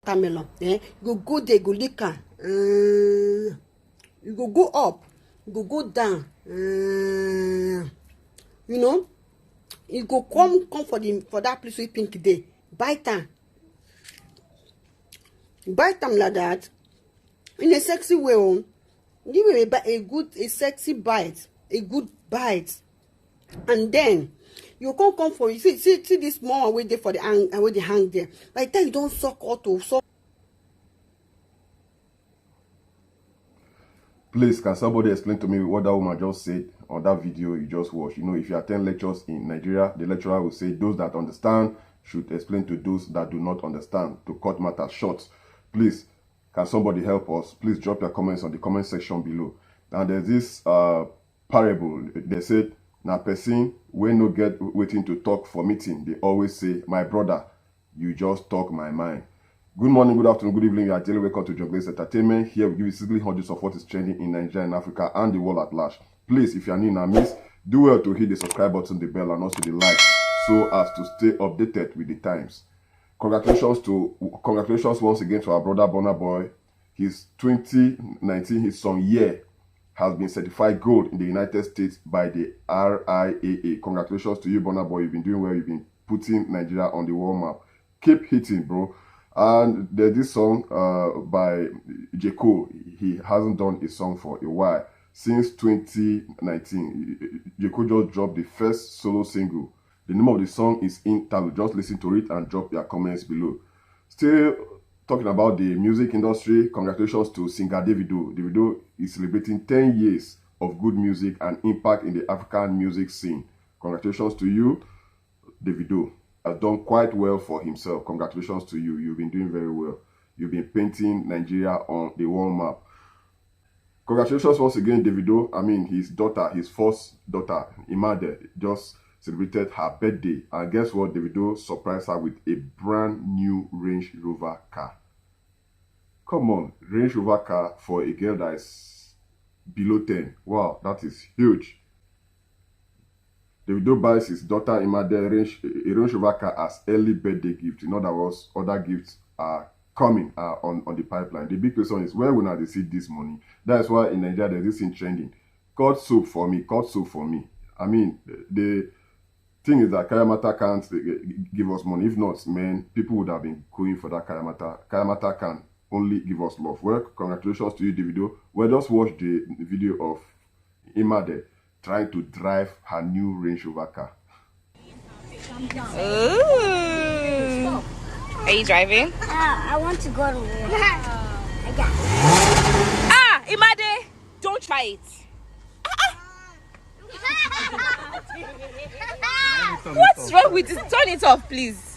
watermelon. You go there, go lick am. You go up, you go down. You know, you go come for that place wey pink dey. Bite am like that, in a sexy way. Give him a sexy bite, a good bite, and then you come for you. See this small one wey dey for the hang, where they hang there. By the time you don't suck out to suck. Please, can somebody explain to me what that woman just said on that video you just watched? You know, if you attend lectures in Nigeria, the lecturer will say those that understand should explain to those that do not understand, to cut matters short. Please, can somebody help us? Please drop your comments on the comment section below. And there's this parable. They said, na person when no get waiting to talk for meeting, they always say, my brother, you just talk my mind. Good morning, good afternoon, good evening. You are daily welcome to Jungles Entertainment. Here we give you sizzling hundreds of what is trending in Nigeria and Africa and the world at large. Please, if you are new in our midst, do well to hit the subscribe button, the bell, and also the like, so as to stay updated with the times. Congratulations once again to our brother Burna Boy. His 2019 his song Year has been certified gold in the United States by the RIAA. Congratulations to you, Burna Boy. You've been doing well. You've been putting Nigeria on the world map. Keep hitting, bro. And there's this song by J. Cole. He hasn't done a song for a while. Since 2019, J. Cole just dropped the first solo single. The name of the song is Interlude. Just listen to it and drop your comments below. Still talking about the music industry, congratulations to singer Davido. Davido is celebrating 10 years of good music and impact in the African music scene. Congratulations to you, Davido. Has done quite well for himself. Congratulations to you. You've been doing very well. You've been painting Nigeria on the world map. Congratulations once again, Davido. I mean, his daughter, his first daughter, Imade, just celebrated her birthday. And guess what? Davido surprised her with a brand new Range Rover car. Come on, Range Rover car for a girl that is below 10. Wow, that is huge. Davido buys his daughter Imade a Range Rover car as early birthday gift. In other words, other gifts are coming on the pipeline. The big question is, where will now they see this money? That's why in Nigeria there's this thing trending. Cut soup for me, cut soup for me. I mean, the thing is that Kayamata can't give us money. If not, man, people would have been going for that Kayamata. Kayamata can only give us love. Well, congratulations to you, Davido. Well, just watch the video of Imade trying to drive her new Range Rover car. Ooh. Are you driving? I want to go to work. I got it. Imade, don't try it. What's wrong with this? Turn it off, please.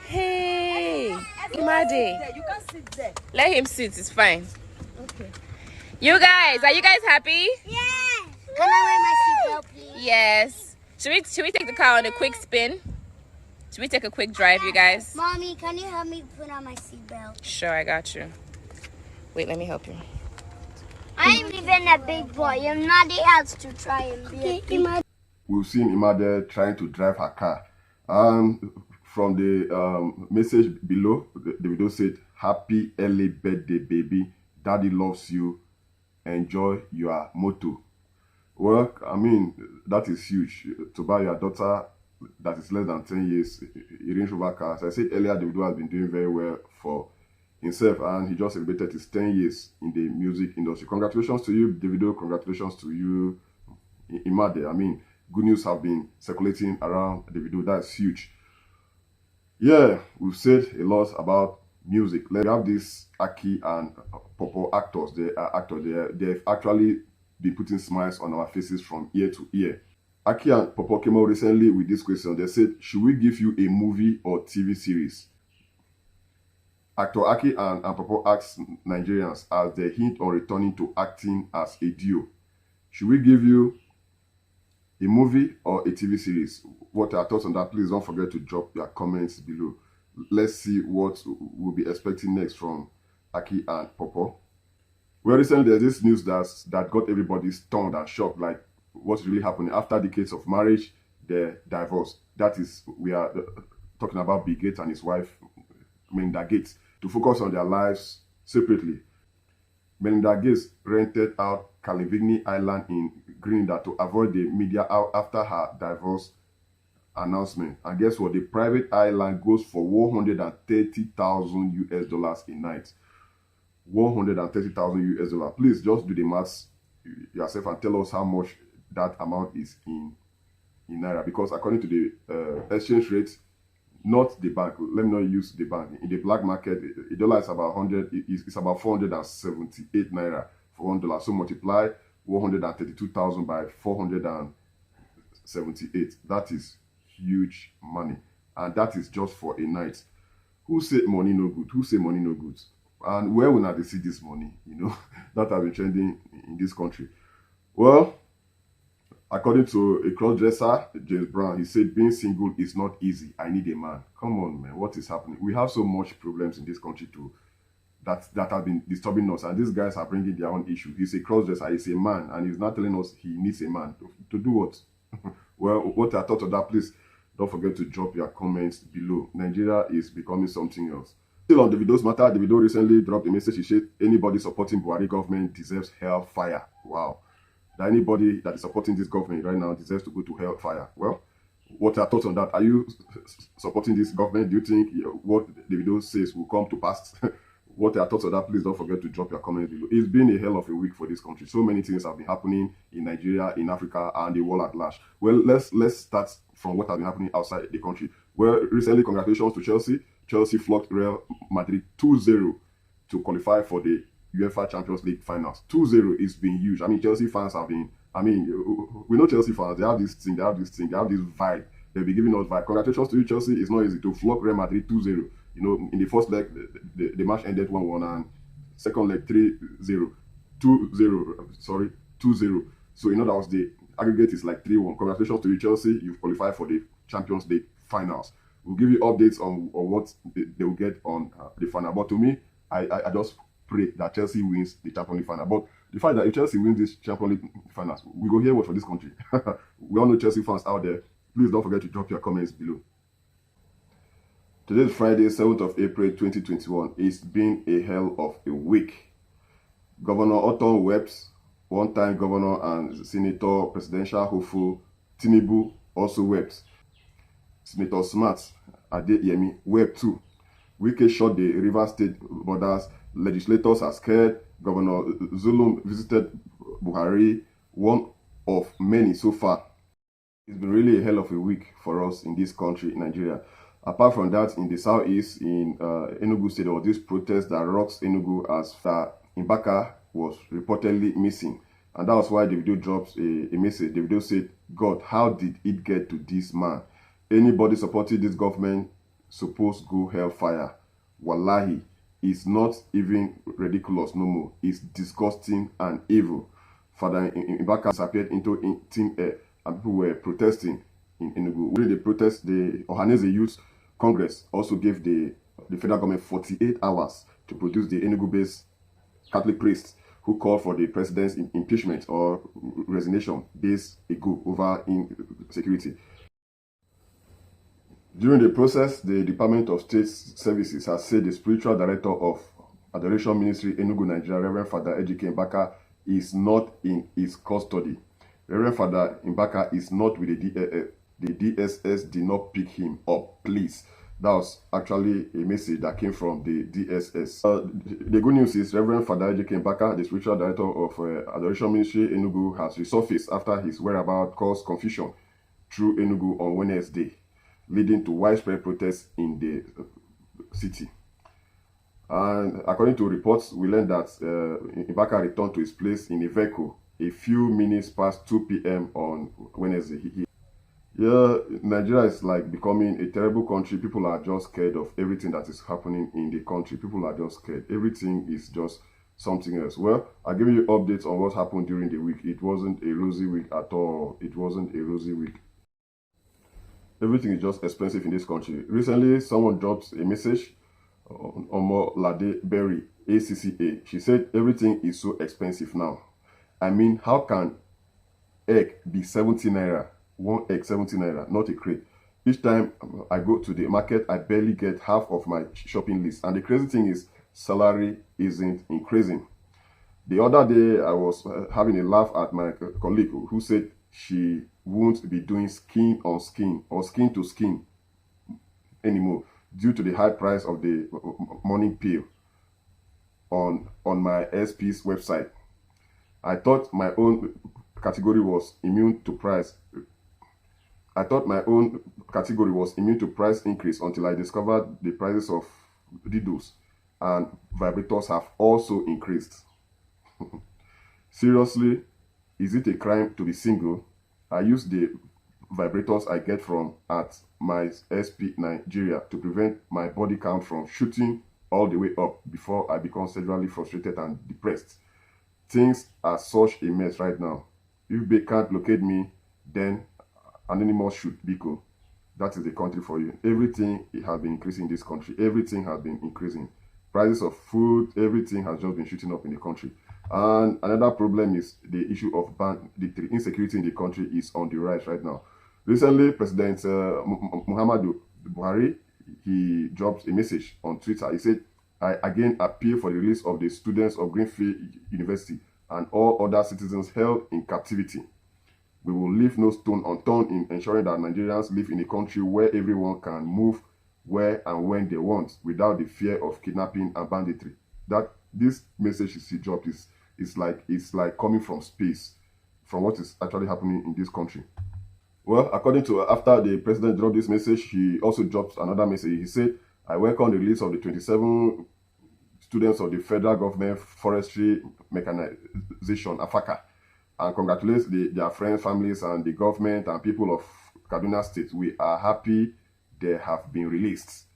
Hey, Imade. You can sit there. Let him sit, it's fine. Okay. You guys, are you guys happy? Yeah. Can I wear my seatbelt, please? Yes. Should we take the car on a quick spin? Should we take a quick drive, you guys? Mommy, can you help me put on my seatbelt? Sure, I got you. Wait, let me help you. I'm even a big boy. I'm not else to try and be a big boy. We've seen Imade trying to drive her car. From the message below, the video said, happy early birthday, baby. Daddy loves you. Enjoy your motor. Well, I mean, that is huge. To buy your daughter that is less than 10 years a Range Rover car. As I said earlier, Davido has been doing very well for himself, and he just celebrated his 10 years in the music industry. Congratulations to you, Davido. Congratulations to you, Imade. I mean, good news have been circulating around Davido. That's huge. Yeah, we've said a lot about music. We have these Aki and Popo actors. They are actors. They've actually been putting smiles on our faces from ear to ear. Aki and Popo came out recently with this question. They said, should we give you a movie or TV series? Actor Aki and Popo asked Nigerians as they hint on returning to acting as a duo. Should we give you a movie or a TV series? What are your thoughts on that? Please don't forget to drop your comments below. Let's see what we'll be expecting next from Aki and Popo. Well, recently there's this news that got everybody stunned and shocked, like what's really happening. After decades of marriage, they divorced. That is, we are talking about Bill Gates and his wife, Melinda Gates. to focus on their lives separately. Melinda Gates rented out Calivigny Island in Grenada to avoid the media after her divorce announcement. And guess what? The private island goes for 130,000 US dollars a night. 130,000 US dollars. Please just do the maths yourself and tell us how much that amount is in naira, because according to the exchange rate, not the bank, let me not use the bank, in the black market, a dollar is about 100, it's about 478 naira for $1. So multiply 132,000 by 478. That is huge money, and that is just for a night. Who say money no good? Who say money no good? And where will not they see this money? That has been trending in this country. Well, according to a crossdresser, James Brown, he said, being single is not easy. I need a man. Come on, man. What is happening? We have so much problems in this country too that have been disturbing us. And these guys are bringing their own issue. He's a crossdresser. He's a man. And he's not telling us he needs a man. To do what? Well, what I thought of that, please don't forget to drop your comments below. Nigeria is becoming something else. Still on Davido's matter, Davido recently dropped a message. He said, anybody supporting Buhari government deserves hellfire. Wow. That anybody that is supporting this government right now deserves to go to hellfire. Well, what are your thoughts on that? Are you supporting this government? Do you think what Davido says will come to pass? What are your thoughts on that? Please don't forget to drop your comments below. It's been a hell of a week for this country. So many things have been happening in Nigeria, in Africa, and the world at large. Well, let's start from what has been happening outside the country. Well, recently, congratulations to Chelsea. Chelsea flogged Real Madrid 2-0 to qualify for the UEFA Champions League finals. 2-0 is being huge. I mean, Chelsea fans have been, we know Chelsea fans, they have this thing, they have this vibe. They'll be giving us vibe. Congratulations to you, Chelsea. It's not easy to flog Real Madrid 2-0. In the first leg, the match ended 1-1, and second leg 3-0. 2-0. So, that was the aggregate is like 3-1. Congratulations to you, Chelsea. You've qualified for the Champions League finals. We'll give you updates on what they will get on the final. But to me, I just pray that Chelsea wins the Champions League final. But the fact that if Chelsea wins this Champions League finals, we go hear what for this country. We all know Chelsea fans out there. Please don't forget to drop your comments below. Today is Friday, 7th of April 2021. It's been a hell of a week. Governor Otto Webs, one-time governor and senator presidential hopeful Tinubu also wept. Senator Smart Adeyemi wept too. Wike shot the Rivers State borders. Legislators are scared. Governor Zulum visited Buhari, one of many so far. It's been really a hell of a week for us in this country, in Nigeria. Apart from that, in the southeast, in Enugu State, there was this protest that rocks Enugu as Mbaka was reportedly missing. And that was why Davido drops a message. Davido said, God, how did it get to this man? Anybody supporting this government supposed go hellfire. Wallahi, it's not even ridiculous no more. It's disgusting and evil. Father Mbaka disappeared into thin air, and people were protesting in Enugu. During the protest, the Ohaneze Youth Congress also gave the federal government 48 hours to produce the Enugu-based Catholic priests who called for the president's impeachment or resignation days ago over insecurity. During the process, the Department of State Services has said the spiritual director of Adoration Ministry Enugu, Nigeria, Reverend Father Ejike Mbaka, is not in his custody. Reverend Father Mbaka is not with the DSS. The DSS did not pick him up, please. That was actually a message that came from the DSS. The good news is Reverend Father Ejike Mbaka, the spiritual director of Adoration Ministry Enugu, has resurfaced after his whereabouts caused confusion through Enugu on Wednesday, leading to widespread protests in the city. And according to reports, we learned that Mbaka returned to his place in a vehicle a few minutes past 2 p.m. on Wednesday. Yeah, Nigeria is like becoming a terrible country. People are just scared of everything that is happening in the country. People are just scared. Everything is just something else. Well, I'll give you updates on what happened during the week. It wasn't a rosy week at all. It wasn't a rosy week. Everything is just expensive in this country. Recently, someone dropped a message on Omolade Berry, ACCA. She said everything is so expensive now. I mean, how can egg be 70 naira? One egg 70 naira, not a crate. Each time I go to the market, I barely get half of my shopping list. And the crazy thing is, salary isn't increasing. The other day, I was having a laugh at my colleague who said she won't be doing skin on skin or skin to skin anymore due to the high price of the morning pill on my SP's website. I thought my own category was immune to price. I thought my own category was immune to price increase until I discovered the prices of dildos and vibrators have also increased. Seriously, is it a crime to be single? I use the vibrators I get from at my SP Nigeria to prevent my body count from shooting all the way up before I become sexually frustrated and depressed. Things are such a mess right now. If they can't locate me, then anonymous should be cool. That is the country for you. Everything has been increasing in this country. Everything has been increasing. Prices of food, everything has just been shooting up in the country. And another problem is the issue of banditry. Insecurity in the country is on the rise right now. Recently, President Muhammadu Buhari, he dropped a message on Twitter. He said, I again appeal for the release of the students of Greenfield University and all other citizens held in captivity. We will leave no stone unturned in ensuring that Nigerians live in a country where everyone can move where and when they want without the fear of kidnapping and banditry. That this message he dropped is like coming from space, from what is actually happening in this country. Well, according to after the president dropped this message, he also dropped another message. He said, I welcome the release of the 27 students of the Federal Government Forestry Mechanization, AFACA, and congratulates their friends, families, and the government and people of Kaduna State. We are happy they have been released.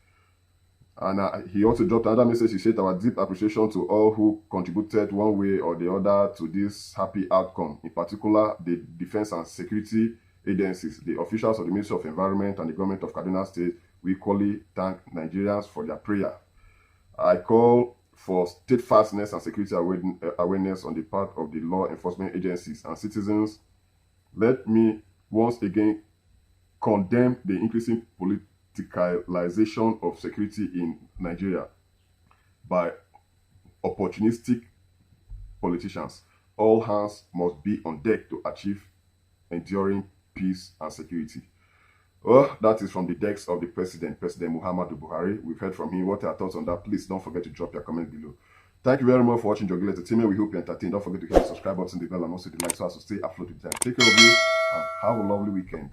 And he also dropped another message. He said, our deep appreciation to all who contributed one way or the other to this happy outcome, in particular the defense and security agencies, the officials of the Ministry of Environment and the government of Kaduna State. We equally thank Nigerians for their prayer. I call for steadfastness and security awareness on the part of the law enforcement agencies and citizens. Let me once again condemn the increasing politicalization of security in Nigeria by opportunistic politicians. All hands must be on deck to achieve enduring peace and security. Well, that is from the decks of the President Muhammadu Buhari. We've heard from him. What are your thoughts on that? Please don't forget to drop your comment below. Thank you very much for watching Jogile Entertainment. We hope you're entertained. Don't forget to hit the subscribe button, the bell, and also the like so as to stay afloat with time. Take care of you and have a lovely weekend.